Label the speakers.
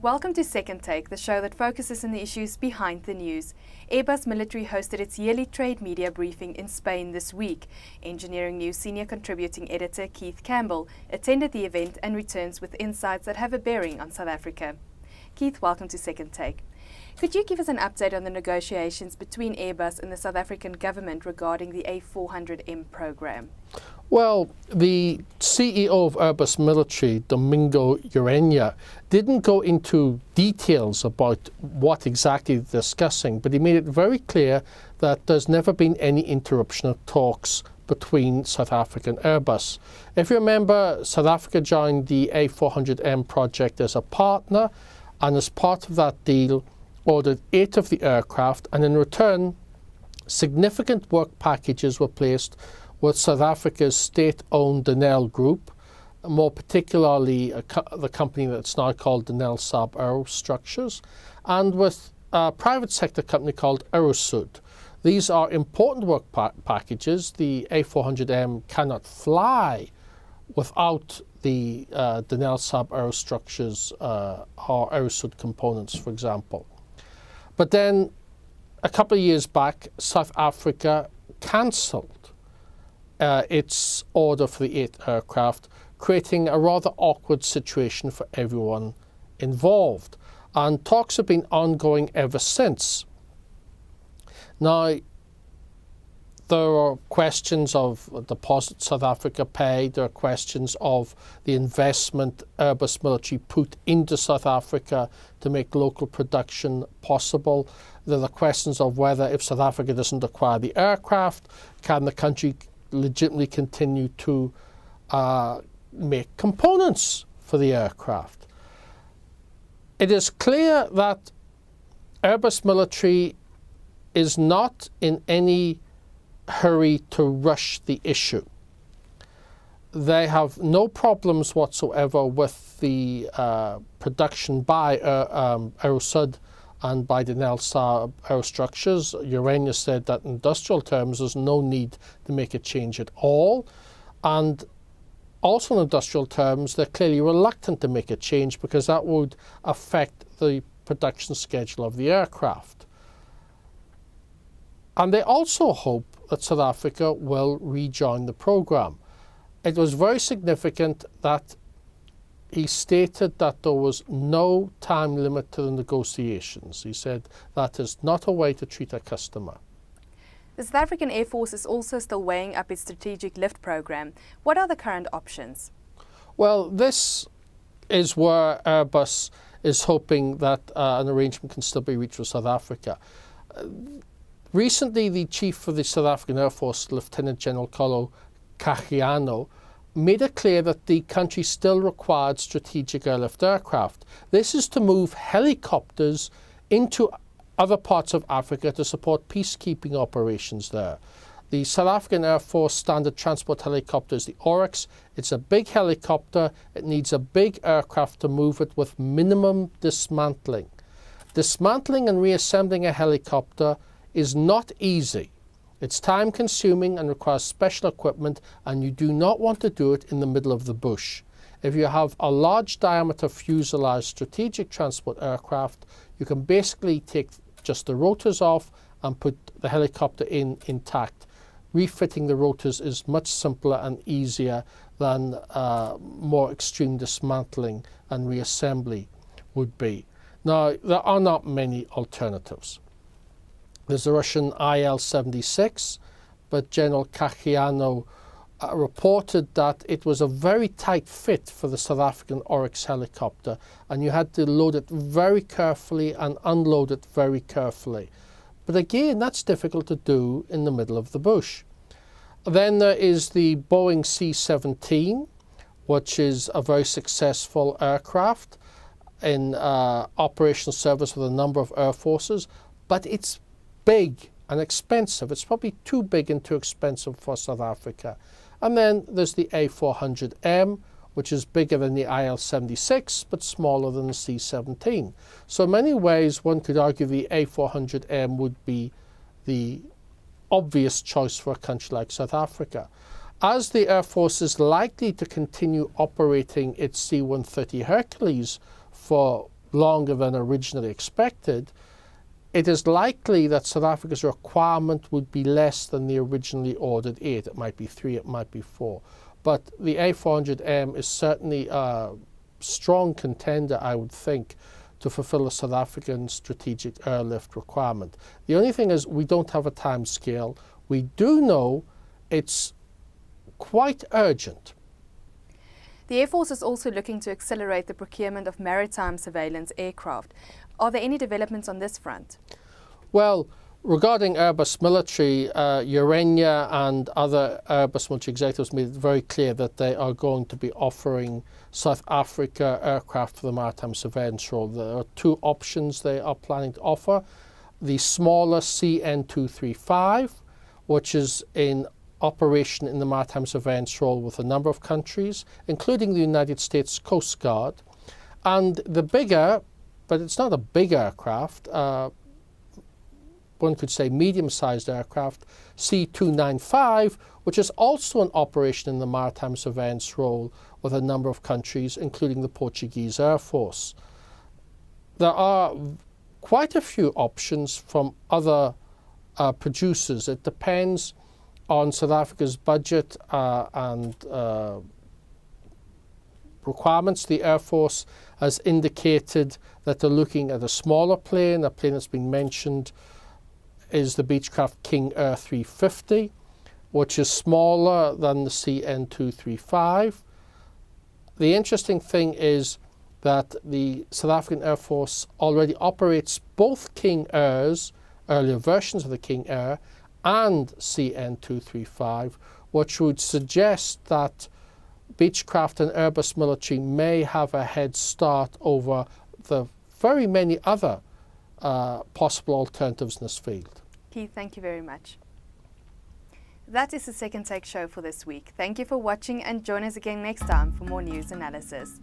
Speaker 1: Welcome to Second Take, the show that focuses on the issues behind the news. Airbus Military hosted its yearly trade media briefing in Spain this week. Engineering News senior contributing editor Keith Campbell attended the event and returns with insights that have a bearing on South Africa. Keith, welcome to Second Take. Could you give us an update on the negotiations between Airbus and the South African government regarding the A400M program?
Speaker 2: Well, the CEO of Airbus Military, Domingo Urena, didn't go into details about what exactly they're discussing, but he made it very clear that there's never been any interruption of talks between South Africa and Airbus. If you remember, South Africa joined the A400M project as a partner, and as part of that deal, ordered 8 of the aircraft, and in return, significant work packages were placed with South Africa's state-owned Denel Group, more particularly the company that's now called Denel Saab Aerostructures, and with a private sector company called Aerosud. These are important work packages. The A400M cannot fly without the Denel Saab Aerostructures or Aerosud components, for example. But then, a couple of years back, South Africa cancelled its order for the 8 aircraft, creating a rather awkward situation for everyone involved. And talks have been ongoing ever since. Now, there are questions of deposits South Africa paid, there are questions of the investment Airbus Military put into South Africa to make local production possible. There are questions of whether, if South Africa doesn't acquire the aircraft, can the country legitimately continue to make components for the aircraft. It is clear that Airbus Military is not in any hurry to rush the issue. They have no problems whatsoever with the production by Aerosud and by Denel Saab Aerostructures. Urena said that in industrial terms there's no need to make a change at all, and also in industrial terms they're clearly reluctant to make a change because that would affect the production schedule of the aircraft. And they also hope that South Africa will rejoin the program. It was very significant that he stated that there was no time limit to the negotiations. He said that is not a way to treat a customer.
Speaker 1: The South African Air Force is also still weighing up its strategic lift program. What are the current options?
Speaker 2: Well, this is where Airbus is hoping that an arrangement can still be reached with South Africa. Recently, the chief of the South African Air Force, Lieutenant General Kolo Kagiano, made it clear that the country still required strategic airlift aircraft. This is to move helicopters into other parts of Africa to support peacekeeping operations there. The South African Air Force standard transport helicopter is the Oryx. It's a big helicopter. It needs a big aircraft to move it with minimum dismantling. Dismantling and reassembling a helicopter is not easy. It's time consuming and requires special equipment, and you do not want to do it in the middle of the bush. If you have a large diameter fuselage strategic transport aircraft, you can basically take just the rotors off and put the helicopter in intact. Refitting the rotors is much simpler and easier than more extreme dismantling and reassembly would be. Now, there are not many alternatives. There's the Russian IL-76, but General Kagiano reported that it was a very tight fit for the South African Oryx helicopter, and you had to load it very carefully and unload it very carefully. But again, that's difficult to do in the middle of the bush. Then there is the Boeing C-17, which is a very successful aircraft in operational service with a number of air forces, but it's big and expensive. It's probably too big and too expensive for South Africa. And then there's the A400M, which is bigger than the IL-76 but smaller than the C-17. So in many ways one could argue the A400M would be the obvious choice for a country like South Africa. as the Air Force is likely to continue operating its C-130 Hercules for longer than originally expected, it is likely that South Africa's requirement would be less than the originally ordered 8. It might be 3, it might be 4. But the A400M is certainly a strong contender, I would think, to fulfill the South African strategic airlift requirement. The only thing is we don't have a time scale. We do know it's quite urgent.
Speaker 1: The Air Force is also looking to accelerate the procurement of maritime surveillance aircraft. Are there any developments on this front?
Speaker 2: Well, regarding Airbus Military, Urania and other Airbus Military executives made it very clear that they are going to be offering South Africa aircraft for the maritime surveillance role. There are 2 options they are planning to offer. The smaller CN-235, which is in operation in the maritime surveillance role with a number of countries, including the United States Coast Guard, and the bigger, but it's not a big aircraft, one could say medium-sized aircraft, C-295, which is also in operation in the maritime surveillance role with a number of countries, including the Portuguese Air Force. There are quite a few options from other producers. It depends on South Africa's budget and requirements. The Air Force has indicated that they're looking at a smaller plane. A plane that's been mentioned is the Beechcraft King Air 350, which is smaller than the CN-235. The interesting thing is that the South African Air Force already operates both King Airs, earlier versions of the King Air, and CN-235, which would suggest that Beechcraft and Airbus Military may have a head start over the very many other possible alternatives in this field.
Speaker 1: Keith, thank you very much. That is the Second Take show for this week. Thank you for watching and join us again next time for more news analysis.